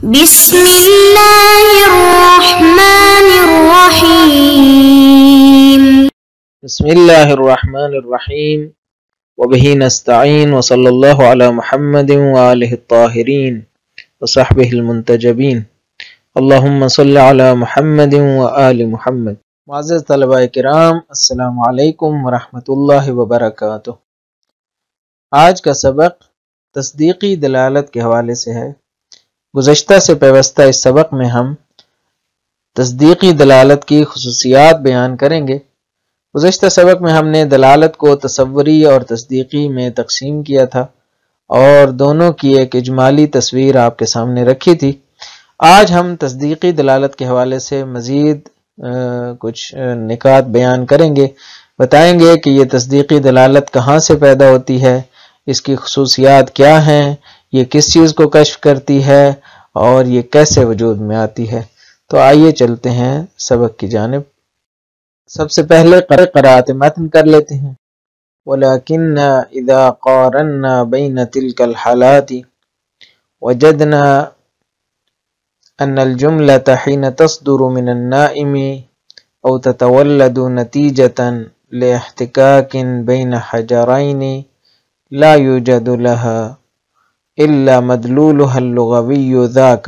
بسم اللہ الرحمن الرحیم بسم اللہ الرحمن الرحیم وبہ نستعین وصلی اللہ علی محمد وآلہ الطاہرین وصحبہ المنتجبین اللہم صلی علی محمد وآل محمد۔ معزز طلبہ کرام، السلام علیکم ورحمۃ اللہ وبرکاتہ۔ آج کا سبق تصدیقی دلالت کے حوالے سے ہے۔ گزشتہ سے پیوستہ اس سبق میں ہم تصدیقی دلالت کی خصوصیات بیان کریں گے۔ گزشتہ سبق میں ہم نے دلالت کو تصوری اور تصدیقی میں تقسیم کیا تھا اور دونوں کی ایک اجمالی تصویر آپ کے سامنے رکھی تھی۔ آج ہم تصدیقی دلالت کے حوالے سے مزید کچھ نکات بیان کریں گے، بتائیں گے کہ یہ تصدیقی دلالت کہاں سے پیدا ہوتی ہے، اس کی خصوصیات کیا ہیں، یہ کس چیز کو کشف کرتی ہے اور یہ کیسے وجود میں آتی ہے۔ تو آئیے چلتے ہیں سبق کی جانب۔ سب سے پہلے قرأت متن کر لیتے ہیں۔ وَلَكِنَّا إِذَا قَارَنَّا بَيْنَ تِلْكَ الْحَالَاتِ وَجَدْنَا أَنَّ الْجُمْلَةَ حِينَ تَصْدُرُ مِنَ النَّائِمِ أَوْ تَتَوَلَّدُ نَتِيجَةً لِاحْتِكَاكٍ بَيْنَ حَجَرَيْنِ لَا يُوجَدُ لَهَا إِلَّا مَدْلُولُهَا اللُّغَوِيُّ ذَاكَ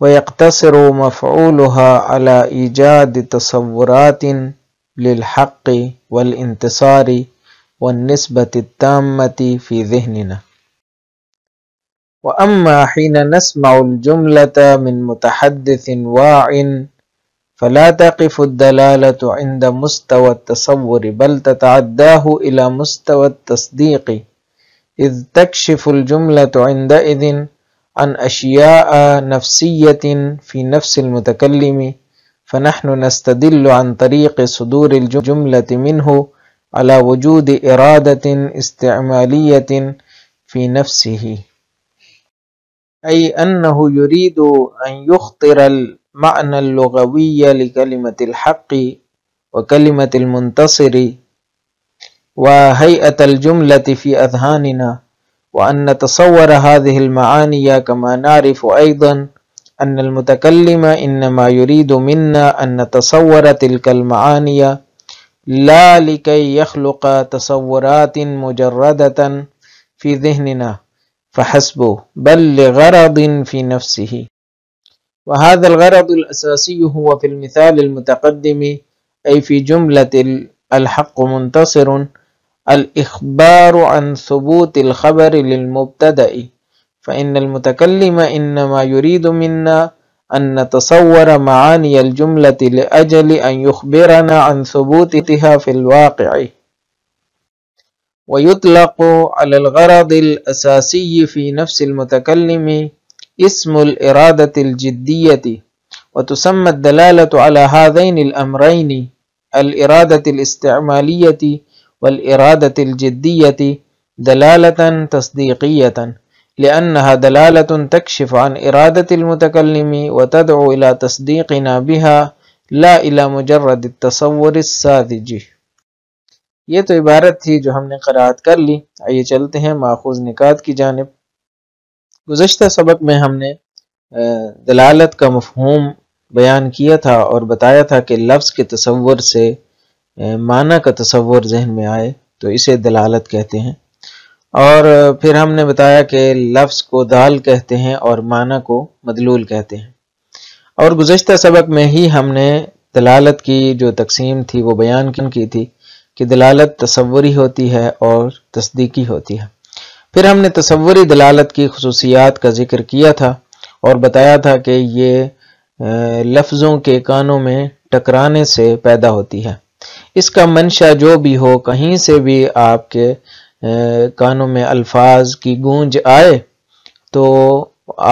وَيَقْتَصِرُ مَفْعُولُهَا عَلَى إِيجَادِ تَصَوُّرَاتٍ لِلْحَقِّ وَالْإِنْتِصَارِ وَالنِّسْبَةِ التَّامَّةِ فِي ذِهْنِنَا۔ وَأَمَّا حِينَ نَسْمَعُ الْجُمْلَةَ مِنْ مُتَحَدِّثٍ وَاعٍ فَلَا تَقِفُ الدَّلَالَةُ عِنْدَ مُسْتَوَى التَّصَوُّرِ بَلْ تَتَعَدَّاهُ إِلَى مُسْتَوَى التَّصْدِيقِ إِذْ تَكْشِفُ الْجُمْلَةُ عِنْدَئِذٍ عن أشياء نفسية في نفس المتكلم، فنحن نستدل عن طريق صدور الجملة منه على وجود إرادة استعمالية في نفسه، أي أنه يريد أن يخطر المعنى اللغوي لكلمة الحق وكلمة المنتصر وهيئة الجملة في أذهاننا، وأن نتصور هذه المعاني كما نعرف أيضا أن المتكلم إنما يريد منا أن نتصور تلك المعاني لا لكي يخلق تصورات مجردة في ذهننا فحسب، بل لغرض في نفسه، وهذا الغرض الأساسي هو في المثال المتقدم أي في جملة الحق منتصر الإخبار عن ثبوت الخبر للمبتدأ، فإن المتكلم إنما يريد منا أن نتصور معاني الجملة لأجل أن يخبرنا عن ثبوتها في الواقع، ويطلق على الغرض الأساسي في نفس المتكلم اسم الإرادة الجدية، وتسمى الدلالة على هذين الأمرين الإرادة الاستعمالية والإرادة الجدية دلالة تصديقية، لأنها دلالة تكشف عن إرادة المتكلم وتدعو إلى تصديقنا بها لا إلى مجرد التصور الساذج۔ یہ تو عبارت تھی جو ہم نے قرأت کر لی۔ آئیے چلتے ہیں ماخوذ نکات کی جانب۔ گزشتہ سبق میں ہم نے دلالت کا مفہوم بیان کیا تھا اور بتایا تھا کہ لفظ کے تصور سے معنی کا تصور ذہن میں آئے تو اسے دلالت کہتے ہیں، اور پھر ہم نے بتایا کہ لفظ کو دال کہتے ہیں اور معنی کو مدلول کہتے ہیں، اور گزشتہ سبق میں ہی ہم نے دلالت کی جو تقسیم تھی وہ بیان کی تھی کہ دلالت تصوری ہوتی ہے اور تصدیقی ہوتی ہے۔ پھر ہم نے تصوری دلالت کی خصوصیات کا ذکر کیا تھا اور بتایا تھا کہ یہ لفظوں کے کانوں میں ٹکرانے سے پیدا ہوتی ہے۔ اس کا منشا جو بھی ہو، کہیں سے بھی آپ کے کانوں میں الفاظ کی گونج آئے تو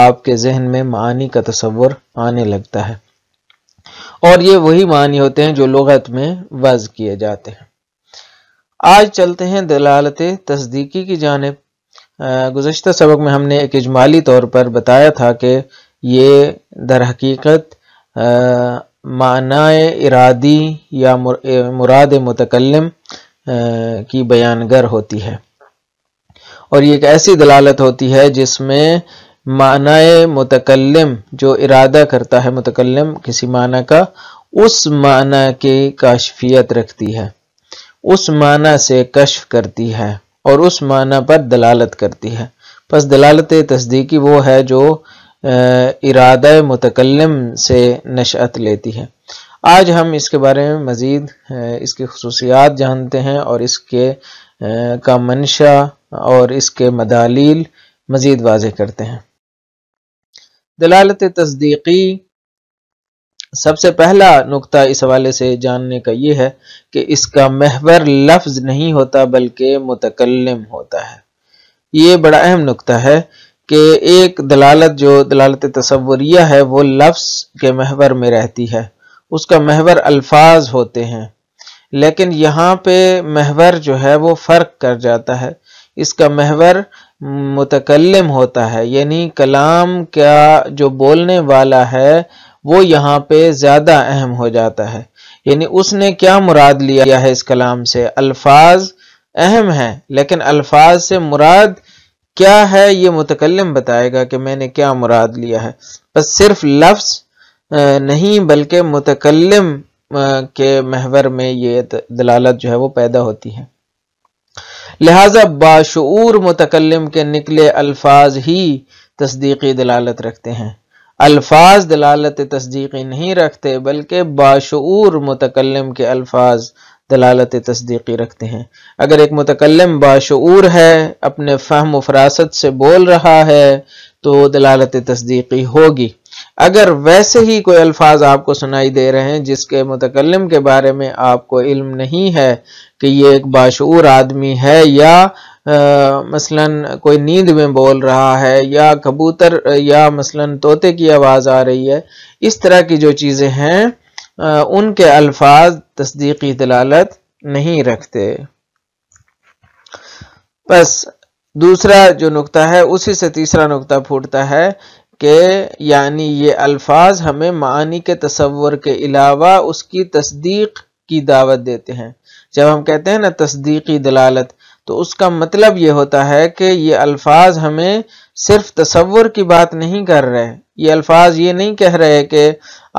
آپ کے ذہن میں معانی کا تصور آنے لگتا ہے، اور یہ وہی معانی ہوتے ہیں جو لغت میں وضع کیے جاتے ہیں۔ آج چلتے ہیں دلالت تصدیقی کی جانب۔ گزشتہ سبق میں ہم نے ایک اجمالی طور پر بتایا تھا کہ یہ در حقیقت معنی ارادی یا مراد متکلم کی بیانگر ہوتی ہے، اور یہ ایک ایسی دلالت ہوتی ہے جس میں معنی متکلم جو ارادہ کرتا ہے متکلم کسی معنی کا، اس معنی کی کاشفیت رکھتی ہے، اس معنی سے کشف کرتی ہے اور اس معنی پر دلالت کرتی ہے۔ پس دلالت تصدیقی وہ ہے جو ارادہ متکلم سے نشأت لیتی ہے۔ آج ہم اس کے بارے میں مزید اس کی خصوصیات جانتے ہیں اور اس کے کا منشا اور اس کے مدالیل مزید واضح کرتے ہیں۔ دلالت تصدیقی، سب سے پہلا نقطہ اس حوالے سے جاننے کا یہ ہے کہ اس کا محور لفظ نہیں ہوتا بلکہ متکلم ہوتا ہے۔ یہ بڑا اہم نقطہ ہے کہ ایک دلالت جو دلالت تصوریہ ہے وہ لفظ کے محور میں رہتی ہے، اس کا محور الفاظ ہوتے ہیں، لیکن یہاں پہ محور جو ہے وہ فرق کر جاتا ہے، اس کا محور متکلم ہوتا ہے، یعنی کلام کا جو بولنے والا ہے وہ یہاں پہ زیادہ اہم ہو جاتا ہے، یعنی اس نے کیا مراد لیا ہے اس کلام سے۔ الفاظ اہم ہیں لیکن الفاظ سے مراد کیا ہے یہ متکلم بتائے گا کہ میں نے کیا مراد لیا ہے۔ بس صرف لفظ نہیں بلکہ متکلم کے محور میں یہ دلالت جو ہے وہ پیدا ہوتی ہے۔ لہذا باشعور متکلم کے نکلے الفاظ ہی تصدیقی دلالت رکھتے ہیں، الفاظ دلالت تصدیقی نہیں رکھتے بلکہ باشعور متکلم کے الفاظ دلالت تصدیقی رکھتے ہیں۔ اگر ایک متکلم باشعور ہے، اپنے فہم و فراست سے بول رہا ہے تو دلالت تصدیقی ہوگی۔ اگر ویسے ہی کوئی الفاظ آپ کو سنائی دے رہے ہیں جس کے متکلم کے بارے میں آپ کو علم نہیں ہے کہ یہ ایک باشعور آدمی ہے، یا مثلا کوئی نیند میں بول رہا ہے، یا کبوتر یا مثلا طوطے کی آواز آ رہی ہے، اس طرح کی جو چیزیں ہیں ان کے الفاظ تصدیقی دلالت نہیں رکھتے۔ بس دوسرا جو نقطہ ہے اسی سے تیسرا نقطہ پھوٹتا ہے کہ یعنی یہ الفاظ ہمیں معانی کے تصور کے علاوہ اس کی تصدیق کی دعوت دیتے ہیں۔ جب ہم کہتے ہیں نا تصدیقی دلالت، تو اس کا مطلب یہ ہوتا ہے کہ یہ الفاظ ہمیں صرف تصور کی بات نہیں کر رہے، یہ الفاظ یہ نہیں کہہ رہے کہ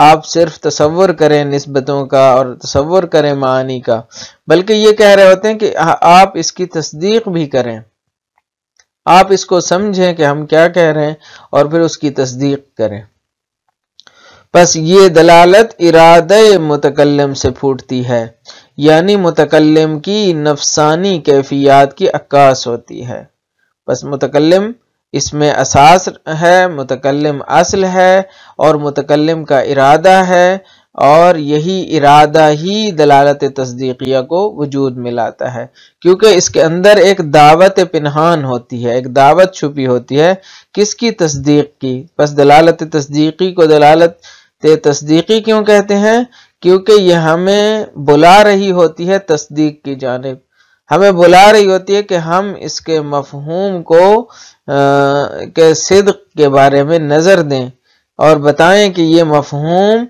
آپ صرف تصور کریں نسبتوں کا اور تصور کریں معانی کا، بلکہ یہ کہہ رہے ہوتے ہیں کہ آپ اس کی تصدیق بھی کریں، آپ اس کو سمجھیں کہ ہم کیا کہہ رہے ہیں اور پھر اس کی تصدیق کریں۔ پس یہ دلالت ارادہ متکلم سے پھوٹتی ہے، یعنی متکلم کی نفسانی کیفیات کی عکاس ہوتی ہے۔ پس متکلم اس میں اساس ہے، متکلم اصل ہے اور متکلم کا ارادہ ہے، اور یہی ارادہ ہی دلالت تصدیقیہ کو وجود میں لاتا ہے، کیونکہ اس کے اندر ایک دعوت پنہان ہوتی ہے، ایک دعوت چھپی ہوتی ہے، کس کی؟ تصدیق کی۔ بس دلالت تصدیقی کو دلالت تصدیقی کیوں کہتے ہیں؟ کیونکہ یہ ہمیں بلا رہی ہوتی ہے تصدیق کی جانب، ہمیں بلا رہی ہوتی ہے کہ ہم اس کے مفہوم کو کے صدق کے بارے میں نظر دیں اور بتائیں کہ یہ مفہوم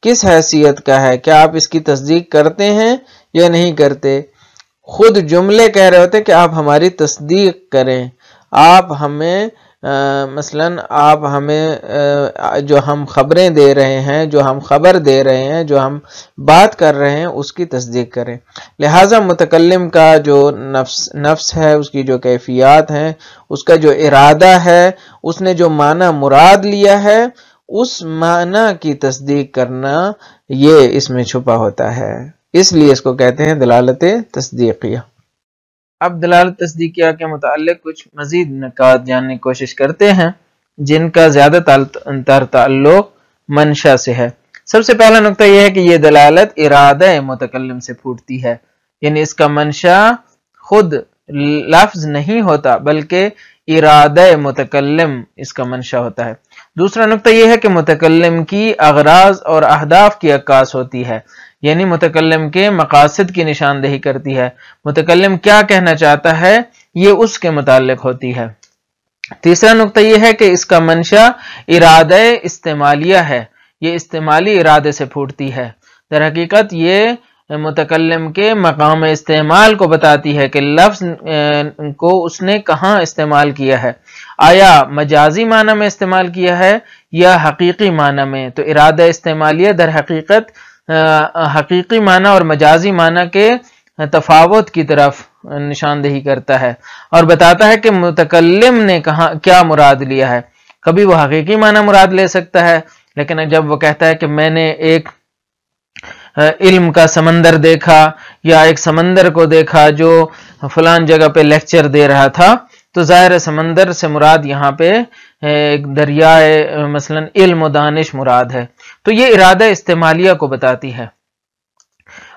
کس حیثیت کا ہے، کیا آپ اس کی تصدیق کرتے ہیں یا نہیں کرتے۔ خود جملے کہہ رہے ہوتے ہیں کہ آپ ہماری تصدیق کریں، آپ ہمیں مثلا آپ ہمیں جو ہم خبریں دے رہے ہیں، جو ہم خبر دے رہے ہیں، جو ہم بات کر رہے ہیں اس کی تصدیق کریں۔ لہٰذا متکلم کا جو نفس ہے، اس کی جو کیفیات ہیں، اس کا جو ارادہ ہے، اس نے جو معنی مراد لیا ہے، اس معنی کی تصدیق کرنا یہ اس میں چھپا ہوتا ہے، اس لیے اس کو کہتے ہیں دلالت تصدیقیہ۔ اب دلالت تصدیقیہ کے متعلق کچھ مزید نکات جاننے کی کوشش کرتے ہیں جن کا زیادہ تر تعلق منشا سے ہے۔ سب سے پہلا نقطہ یہ ہے کہ یہ دلالت ارادہ متکلم سے پھوٹتی ہے، یعنی اس کا منشا خود لفظ نہیں ہوتا بلکہ ارادہ متکلم اس کا منشا ہوتا ہے۔ دوسرا نقطہ یہ ہے کہ متکلم کی اغراض اور اہداف کی عکاس ہوتی ہے، یعنی متکلم کے مقاصد کی نشاندہی کرتی ہے، متکلم کیا کہنا چاہتا ہے یہ اس کے متعلق ہوتی ہے۔ تیسرا نقطہ یہ ہے کہ اس کا منشا ارادہ استعمالیہ ہے، یہ استعمالی ارادے سے پھوٹتی ہے، در حقیقت یہ متکلم کے مقام استعمال کو بتاتی ہے کہ لفظ کو اس نے کہاں استعمال کیا ہے۔ آیا مجازی معنی میں استعمال کیا ہے یا حقیقی معنی میں؟ تو ارادہ استعمالیہ در حقیقت حقیقی معنی اور مجازی معنی کے تفاوت کی طرف نشاندہی کرتا ہے اور بتاتا ہے کہ متکلم نے کیا مراد لیا ہے۔ کبھی وہ حقیقی معنی مراد لے سکتا ہے، لیکن جب وہ کہتا ہے کہ میں نے ایک علم کا سمندر دیکھا یا ایک سمندر کو دیکھا جو فلان جگہ پہ لیکچر دے رہا تھا، تو ظاہر سمندر سے مراد یہاں پہ ایک دریائے مثلا علم و دانش مراد ہے۔ تو یہ ارادہ استعمالیہ کو بتاتی ہے۔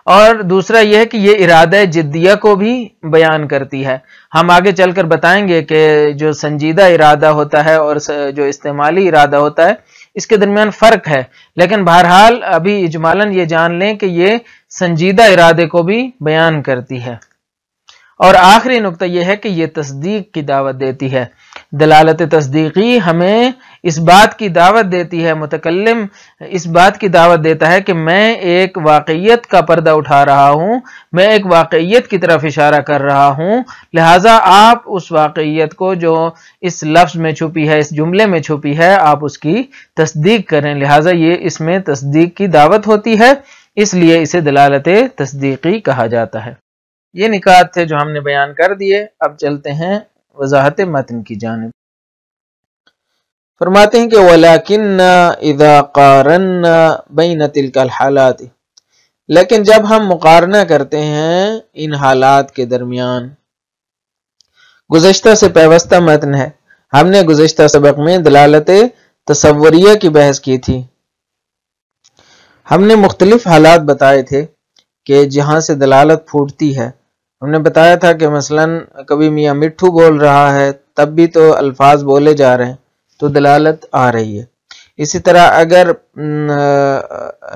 اور دوسرا یہ ہے کہ یہ ارادہ جدیہ کو بھی بیان کرتی ہے۔ ہم آگے چل کر بتائیں گے کہ جو سنجیدہ ارادہ ہوتا ہے اور جو استعمالی ارادہ ہوتا ہے اس کے درمیان فرق ہے، لیکن بہرحال ابھی اجمالاً یہ جان لیں کہ یہ سنجیدہ ارادے کو بھی بیان کرتی ہے۔ اور آخری نقطہ یہ ہے کہ یہ تصدیق کی دعوت دیتی ہے۔ دلالت تصدیقی ہمیں اس بات کی دعوت دیتی ہے، متکلم اس بات کی دعوت دیتا ہے کہ میں ایک واقعیت کا پردہ اٹھا رہا ہوں، میں ایک واقعیت کی طرف اشارہ کر رہا ہوں، لہٰذا آپ اس واقعیت کو جو اس لفظ میں چھپی ہے، اس جملے میں چھپی ہے، آپ اس کی تصدیق کریں۔ لہٰذا یہ اس میں تصدیق کی دعوت ہوتی ہے، اس لیے اسے دلالت تصدیقی کہا جاتا ہے۔ یہ نکات تھے جو ہم نے بیان کر دیے۔ اب چلتے ہیں وضاحت متن کی جانب۔ فرماتے ہیں کہ وَلَكِنَّ إِذَا قَارَنَّا بَيْنَ تِلْكَ الْحَالَاتِ، لیکن جب ہم مقارنہ کرتے ہیں ان حالات کے درمیان، گزشتہ سے پیوستہ متن ہے۔ ہم نے گزشتہ سبق میں دلالت تصوریہ کی بحث کی تھی۔ ہم نے مختلف حالات بتائے تھے کہ جہاں سے دلالت پھوٹتی ہے۔ ہم نے بتایا تھا کہ مثلا کبھی میاں مٹھو بول رہا ہے تب بھی تو الفاظ بولے جا رہے ہیں تو دلالت آ رہی ہے۔ اسی طرح اگر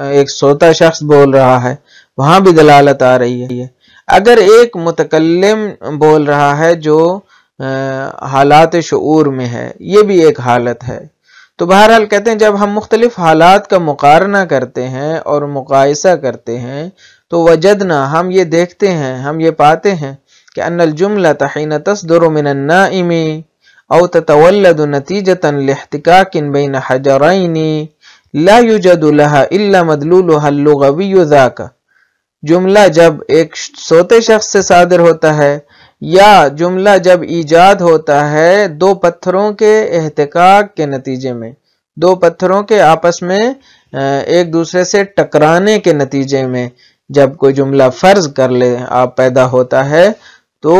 ایک سوتا شخص بول رہا ہے وہاں بھی دلالت آ رہی ہے۔ اگر ایک متکلم بول رہا ہے جو حالات شعور میں ہے، یہ بھی ایک حالت ہے۔ تو بہرحال کہتے ہیں جب ہم مختلف حالات کا مقارنہ کرتے ہیں اور مقایسہ کرتے ہیں تو وجدنا، ہم یہ دیکھتے ہیں، ہم یہ پاتے ہیں کہ ان الجملۃ حین تصدر من النائم او تتولد نتیجۃ لاحتکاک بین حجرین لا یوجد لها الا مدلولها اللغوی ذاک، جملہ جب ایک سوتے شخص سے صادر ہوتا ہے یا جملہ جب ایجاد ہوتا ہے دو پتھروں کے احتکاک کے نتیجے میں، دو پتھروں کے آپس میں ایک دوسرے سے ٹکرانے کے نتیجے میں جب کوئی جملہ فرض کر لے آپ پیدا ہوتا ہے تو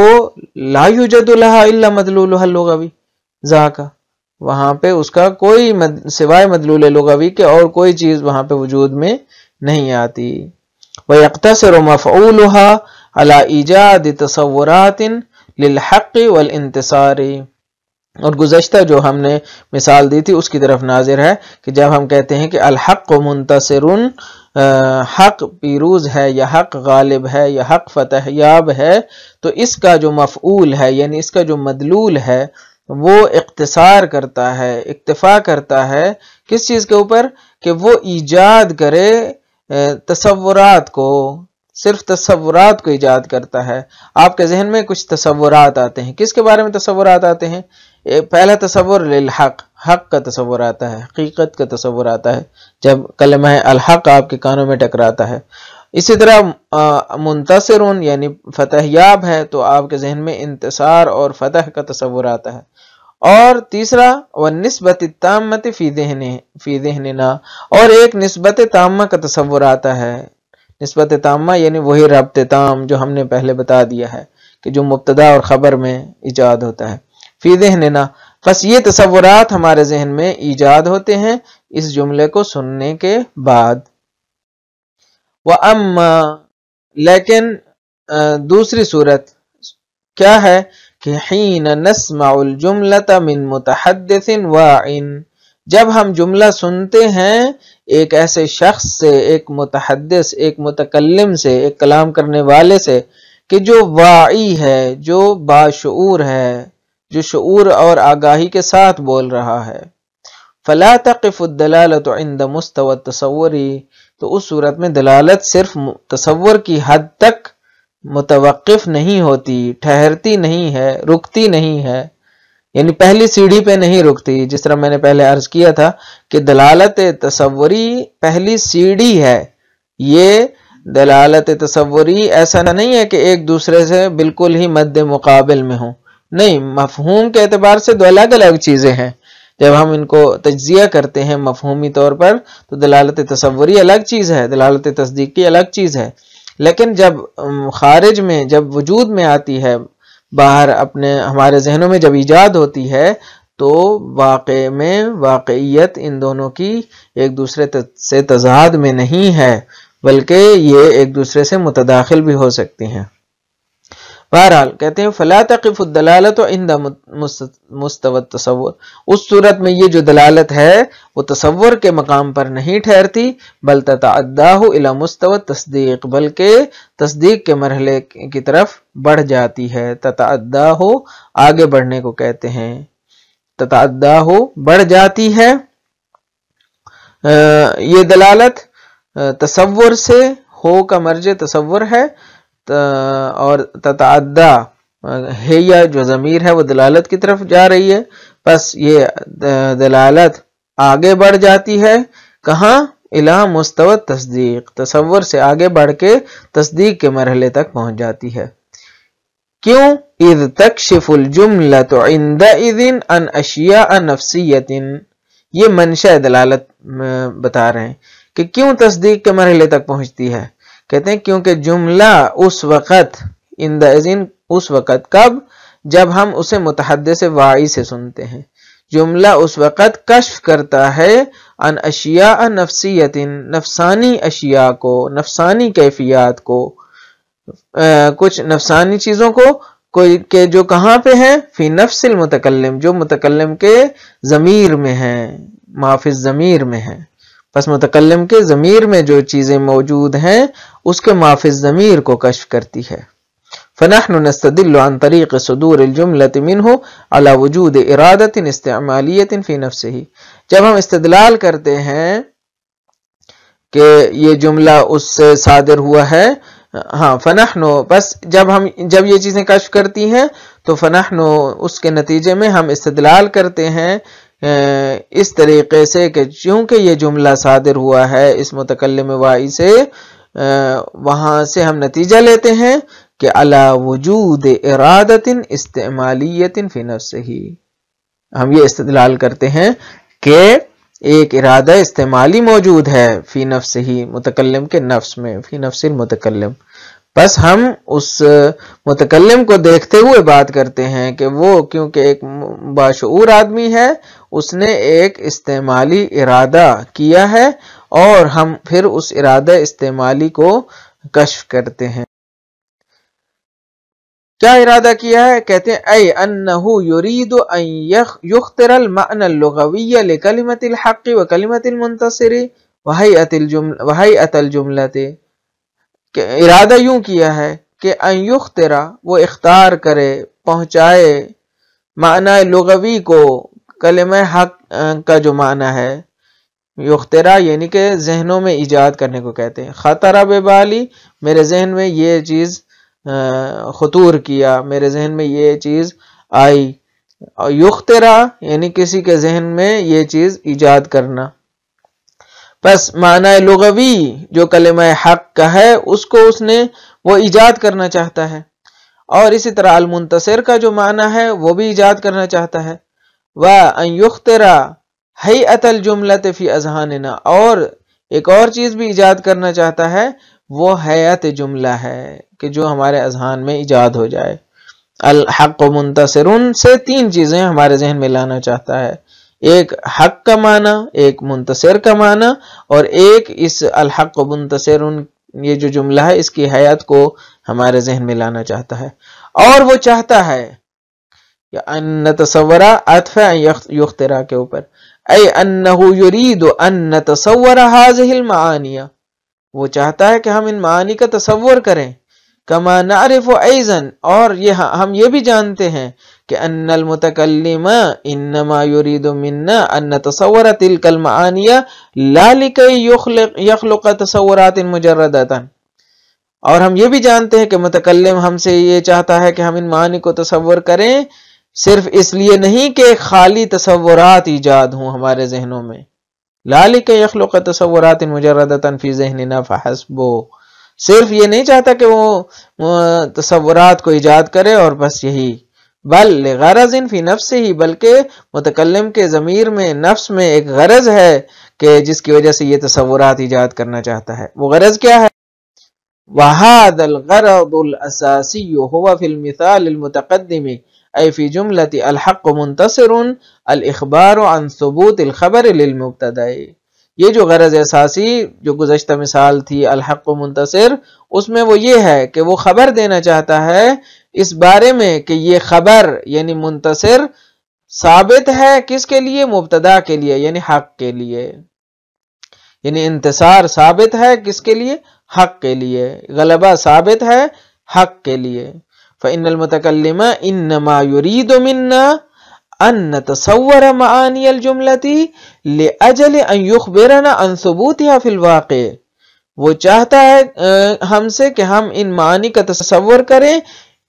لا یوجد لها الا مدلولها اللغوی ذاک، وہاں پہ اس کا کوئی سوائے مدلول لغوی کے اور کوئی چیز وہاں پہ وجود میں نہیں آتی۔ وَيَقْتَصِرُ مَفْعُولُهَا عَلَى إِيجَادِ تَصَوُّرَاتٍ لِلْحَقِّ وَالْإِنْتِصَارِ، اور گزشتہ جو ہم نے مثال دی تھی اس کی طرف ناظر ہے کہ جب ہم کہتے ہیں کہ الحق منتصر، حق پیروز ہے یا حق غالب ہے یا حق فتح یاب ہے، تو اس کا جو مفعول ہے یعنی اس کا جو مدلول ہے وہ اقتصار کرتا ہے، اکتفا کرتا ہے کس چیز کے اوپر کہ وہ ایجاد کرے تصورات کو، صرف تصورات کو ایجاد کرتا ہے۔ آپ کے ذہن میں کچھ تصورات آتے ہیں، کس کے بارے میں تصورات آتے ہیں؟ پہلا تصور للحق، حق کا تصور آتا ہے، حقیقت کا تصور آتا ہے جب کلمہ الحق آپ کے کانوں میں ٹکراتا ہے۔ اسی طرح منتصرون یعنی فتح یاب ہے تو آپ کے ذہن میں انتصار اور فتح کا تصور آتا ہے۔ اور تیسرا والنسبت التامۃ فی ذہننا، اور ایک نسبت تامہ کا تصور آتا ہے۔ نسبت تامہ یعنی وہی ربط تام جو ہم نے پہلے بتا دیا ہے کہ جو مبتدا اور خبر میں ایجاد ہوتا ہے۔ فی ذہننا، بس یہ تصورات ہمارے ذہن میں ایجاد ہوتے ہیں اس جملے کو سننے کے بعد۔ وَأَمَّا، لیکن دوسری صورت کیا ہے کہ حین نسمع الجملة من متحدث واع، جب ہم جملہ سنتے ہیں ایک ایسے شخص سے، ایک متحدث، ایک متکلم سے، ایک کلام کرنے والے سے کہ جو واعی ہے، جو باشعور ہے، جو شعور اور آگاہی کے ساتھ بول رہا ہے۔ فلا تقف الدلالة عند مستوى التصور، تو اس صورت میں دلالت صرف تصور کی حد تک متوقف نہیں ہوتی، ٹھہرتی نہیں ہے، رکتی نہیں ہے، یعنی پہلی سیڑھی پہ نہیں رکتی، جس طرح میں نے پہلے عرض کیا تھا کہ دلالت تصوری پہلی سیڑھی ہے. یہ دلالت تصوری ایسا نہیں ہے کہ ایک دوسرے سے بالکل ہی مد مقابل میں ہوں، نہیں، مفہوم کے اعتبار سے دو الگ الگ چیزیں ہیں. جب ہم ان کو تجزیہ کرتے ہیں مفہومی طور پر تو دلالت تصوری الگ چیز ہے، دلالت تصدیقی الگ چیز ہے. لیکن جب خارج میں، جب وجود میں آتی ہے، باہر اپنے ہمارے ذہنوں میں جب ایجاد ہوتی ہے، تو واقع میں واقعیت ان دونوں کی ایک دوسرے سے تضاد میں نہیں ہے، بلکہ یہ ایک دوسرے سے متداخل بھی ہو سکتی ہیں. بہرحال کہتے ہیں فلا تقف الدلالۃ عند مستوى التصور، اس صورت میں یہ جو دلالت ہے وہ تصور کے مقام پر نہیں ٹھہرتی، بل تتعداہ الی مستوى التصدیق، بلکہ تصدیق کے مرحلے کی طرف بڑھ جاتی ہے. تتعداہ آگے بڑھنے کو کہتے ہیں، تتعداہ بڑھ جاتی ہے. یہ دلالت تصور سے، ہو کا مرجع تصور ہے، اور تتعدی ہے یا جو ضمیر ہے وہ دلالت کی طرف جا رہی ہے. بس یہ دلالت آگے بڑھ جاتی ہے، کہاں؟ الی مستوى تصدیق، تصور سے آگے بڑھ کے تصدیق کے مرحلے تک پہنچ جاتی ہے. کیوں؟ اذ تکشف الجملۃ عندئذ عن اشیاء نفسیۃ، یہ منشأ دلالت بتا رہے ہیں کہ کیوں تصدیق کے مرحلے تک پہنچتی ہے. کہتے ہیں کیونکہ جملہ اس وقت، عندئذ اس وقت، کب؟ جب ہم اسے متحدث واعی سے سنتے ہیں. جملہ اس وقت کشف کرتا ہے عن اشیاء نفسیۃ، نفسانی اشیاء کو، نفسانی کیفیات کو، کچھ نفسانی چیزوں کو، کہ جو کہاں پہ ہیں؟ فی نفس المتکلم، جو متکلم کے ضمیر میں ہیں، ما فی الضمیر میں ہیں. پس متکلم کے ضمیر میں جو چیزیں موجود ہیں اس کے ما فی الضمیر کو کشف کرتی ہے. فنحن نستدل عن طریق صدور الجملة منه على وجود ارادة استعمالیة فی نفسه، جب ہم استدلال کرتے ہیں کہ یہ جملہ اس سے صادر ہوا ہے، ہاں فنحن، بس جب یہ چیزیں کشف کرتی ہیں تو فنحن، اس کے نتیجے میں ہم استدلال کرتے ہیں اس طریقے سے کہ چونکہ یہ جملہ صادر ہوا ہے اس متکلم واعی سے، وہاں سے ہم نتیجہ لیتے ہیں کہ علی وجود ارادۃ استعمالیۃ فی نفسہ، ہم یہ استدلال کرتے ہیں کہ ایک ارادہ استعمالی موجود ہے فی نفسہ، متکلم کے نفس میں، فی نفس المتکلم. بس ہم اس متکلم کو دیکھتے ہوئے بات کرتے ہیں کہ وہ کیونکہ ایک باشعور آدمی ہے، اس نے ایک استعمالی ارادہ کیا ہے، اور ہم پھر اس ارادہ استعمالی کو کشف کرتے ہیں. کیا ارادہ کیا ہے؟ کہتے ہیں اے انہو یرید ان یختر المعنی اللغوی لکلمۃ الحق وکلمۃ المنتصر وہیئۃ الجملۃ، کہ ارادہ یوں کیا ہے کہ ان یخترا، وہ اختار کرے، پہنچائے، معنی لغوی کو، کلمہ حق کا جو معنی ہے، یخترا یعنی کہ ذہنوں میں ایجاد کرنے کو کہتے ہیں. خطرہ ببالی، میرے ذہن میں یہ چیز خطور کیا، میرے ذہن میں یہ چیز آئی. یخترا یعنی کسی کے ذہن میں یہ چیز ایجاد کرنا. بس معنی لغوی جو کلمہ حق کا ہے اس کو اس نے وہ ایجاد کرنا چاہتا ہے، اور اسی طرح المنتصر کا جو معنی ہے وہ بھی ایجاد کرنا چاہتا ہے. وَأَن يُخْتِرَ هَيْئَةَ الْجُمْلَةِ فِي أَذْهَانِنَا، اور ایک اور چیز بھی ایجاد کرنا چاہتا ہے، وہ حیات جملہ ہے کہ جو ہمارے اذہان میں ایجاد ہو جائے. الحق و منتصرن سے تین چیزیں ہمارے ذہن میں لانا چاہتا ہے، ایک حق کا معنی، ایک منتصر کا معنی، اور ایک اس الحق و منتصرن یہ جو جملہ ہے اس کی حیات کو ہمارے ذہن میں لانا چاہتا ہے. اور وہ چاہتا ہے ان نتصور، عطف یخترا کے اوپر، اے انہو یرید ان نتصور هذه المعانی، وہ چاہتا ہے کہ ہم ان معانی کا تصور کریں. کما نعرف ایضا، اور یہ ہم یہ بھی جانتے ہیں کہ ان المتکلم انما یرید منا ان نتصور تلک المعانی لا لکی یخلق تصورات مجردتا، اور ہم یہ بھی جانتے ہیں کہ متکلم ہم سے یہ چاہتا ہے کہ ہم ان معانی کو تصور کریں صرف اس لیے نہیں کہ خالی تصورات ایجاد ہوں ہمارے ذہنوں میں، لالک یخلق تصورات مجردۃ فی ذہننا فحسب، صرف یہ نہیں چاہتا کہ وہ تصورات کو ایجاد کرے اور بس یہی، بل لغرض فی نفسہ، بلکہ متکلم کے ضمیر میں، نفس میں ایک غرض ہے کہ جس کی وجہ سے یہ تصورات ایجاد کرنا چاہتا ہے۔ وہ غرض کیا ہے؟ وَهَذَا الْغَرَضُ الْأَسَاسِيُّ هُوَ فِي الْمِثَالِ الْمُتَقَدِّمِ أي في جملة الحق منتصر الإخبار عن ثبوت الخبر للمبتدأ۔ یہ جو غرض اساسی جو گزشتہ مثال تھی الحق منتصر، اس میں وہ یہ ہے کہ وہ خبر دینا چاہتا ہے اس بارے میں کہ یہ خبر یعنی منتصر ثابت ہے کس کے لیے؟ مبتدا کے لیے، یعنی حق کے لیے، یعنی انتصار ثابت ہے کس کے لیے؟ حق کے لیے، غلبہ ثابت ہے حق کے لیے۔ فإن المتكلم إنما يريد منا أن نتصور معاني الجملة لأجل أن يخبرنا عن ثبوتها في الواقع، وہ چاہتا ہے ہم سے کہ ہم ان معانی کا تصور کریں،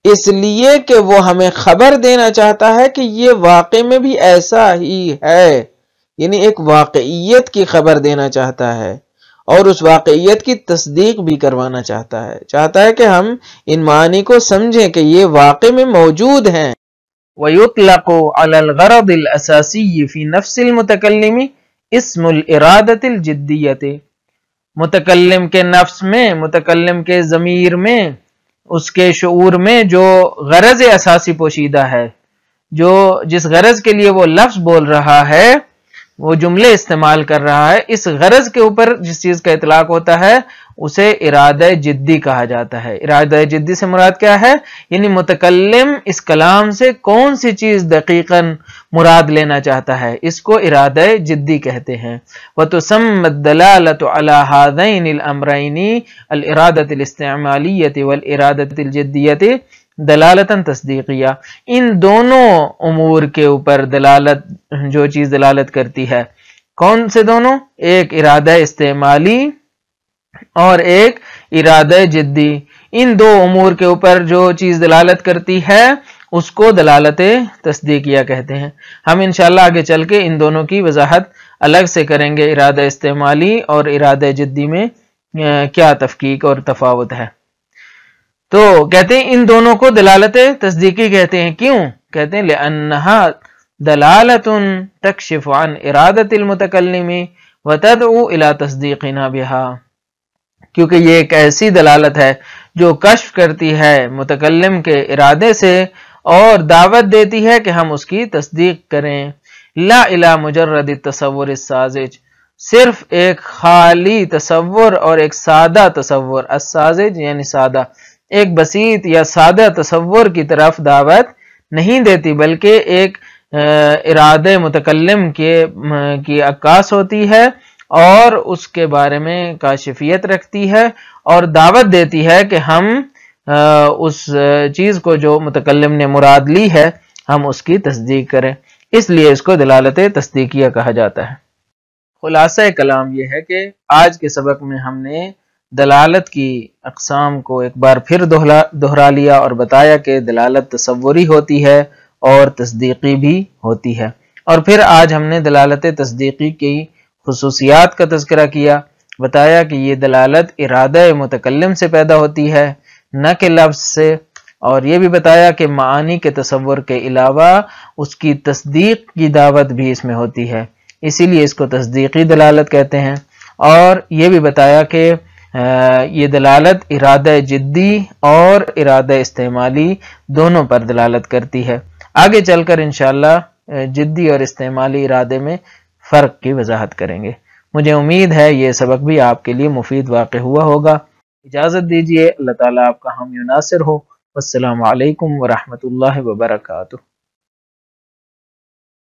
اس لیے کہ وہ ہمیں خبر دینا چاہتا ہے کہ یہ واقع میں بھی ایسا ہی ہے، یعنی ایک واقعیت کی خبر دینا چاہتا ہے اور اس واقعیت کی تصدیق بھی کروانا چاہتا ہے کہ ہم ان معانی کو سمجھیں کہ یہ واقع میں موجود ہیں۔ وَيُطْلَقُ عَلَى الْغَرَضِ الْأَسَاسِيِّ فِي نَفْسِ الْمُتَكَلِّمِ اسْمُ الْإِرَادَةِ الْجِدِّيَّةِ، متکلم کے نفس میں، متکلم کے ضمیر میں، اس کے شعور میں جو غرض اساسی پوشیدہ ہے، جو جس غرض کے لیے وہ لفظ بول رہا ہے، وہ جملے استعمال کر رہا ہے، اس غرض کے اوپر جس چیز کا اطلاق ہوتا ہے اسے ارادہ جدی کہا جاتا ہے۔ ارادہ جدی سے مراد کیا ہے؟ یعنی متکلم اس کلام سے کون سی چیز دقیقاً مراد لینا چاہتا ہے، اس کو ارادہ جدی کہتے ہیں۔ وَتُسَمَّى الدَّلَالَةُ عَلَى هَذَيْنِ الْأَمْرَيْنِ الْإِرَادَةِ الِاسْتِعْمَالِيَّةِ وَالْإِرَادَةِ الْجِدِّيَّةِ دلالتاً تصدیقیہ، ان دونوں امور کے اوپر دلالت، جو چیز دلالت کرتی ہے، کون سے دونوں؟ ایک ارادہ استعمالی اور ایک ارادہ جدی، ان دو امور کے اوپر جو چیز دلالت کرتی ہے اس کو دلالت تصدیقیہ کہتے ہیں۔ ہم انشاءاللہ آگے چل کے ان دونوں کی وضاحت الگ سے کریں گے، ارادہ استعمالی اور ارادہ جدی میں کیا تفکیک اور تفاوت ہے۔ تو کہتے ہیں ان دونوں کو دلالت تصدیقی کہتے ہیں، کیوں؟ کہتے ہیں لأنها دلالت تکشف عن ارادت المتکلم وتدعو الى تصدیقنا بها، کیونکہ یہ ایک ایسی دلالت ہے جو کشف کرتی ہے متکلم کے ارادے سے اور دعوت دیتی ہے کہ ہم اس کی تصدیق کریں، لا الى مجرد التصور الساذج، صرف ایک خالی تصور اور ایک سادہ تصور، الساذج یعنی سادہ، ایک بسیط یا سادہ تصور کی طرف دعوت نہیں دیتی، بلکہ ایک ارادے متکلم کی عکاس ہوتی ہے اور اس کے بارے میں کاشفیت رکھتی ہے اور دعوت دیتی ہے کہ ہم اس چیز کو جو متکلم نے مراد لی ہے ہم اس کی تصدیق کریں، اس لیے اس کو دلالت تصدیقیہ کہا جاتا ہے۔ خلاصہ کلام یہ ہے کہ آج کے سبق میں ہم نے دلالت کی اقسام کو ایک بار پھر دہرا لیا اور بتایا کہ دلالت تصوری ہوتی ہے اور تصدیقی بھی ہوتی ہے، اور پھر آج ہم نے دلالت تصدیقی کی خصوصیات کا تذکرہ کیا، بتایا کہ یہ دلالت ارادہ متکلم سے پیدا ہوتی ہے نہ کہ لفظ سے، اور یہ بھی بتایا کہ معانی کے تصور کے علاوہ اس کی تصدیق کی دعوت بھی اس میں ہوتی ہے، اسی لیے اس کو تصدیقی دلالت کہتے ہیں، اور یہ بھی بتایا کہ یہ دلالت ارادہ جدی اور ارادہ استعمالی دونوں پر دلالت کرتی ہے۔ آگے چل کر انشاءاللہ جدی اور استعمالی ارادے میں فرق کی وضاحت کریں گے۔ مجھے امید ہے یہ سبق بھی آپ کے لیے مفید واقع ہوا ہوگا۔ اجازت دیجیے، اللہ تعالیٰ آپ کا حامی و ناصر ہو۔ والسلام علیکم ورحمۃ اللہ وبرکاتہ۔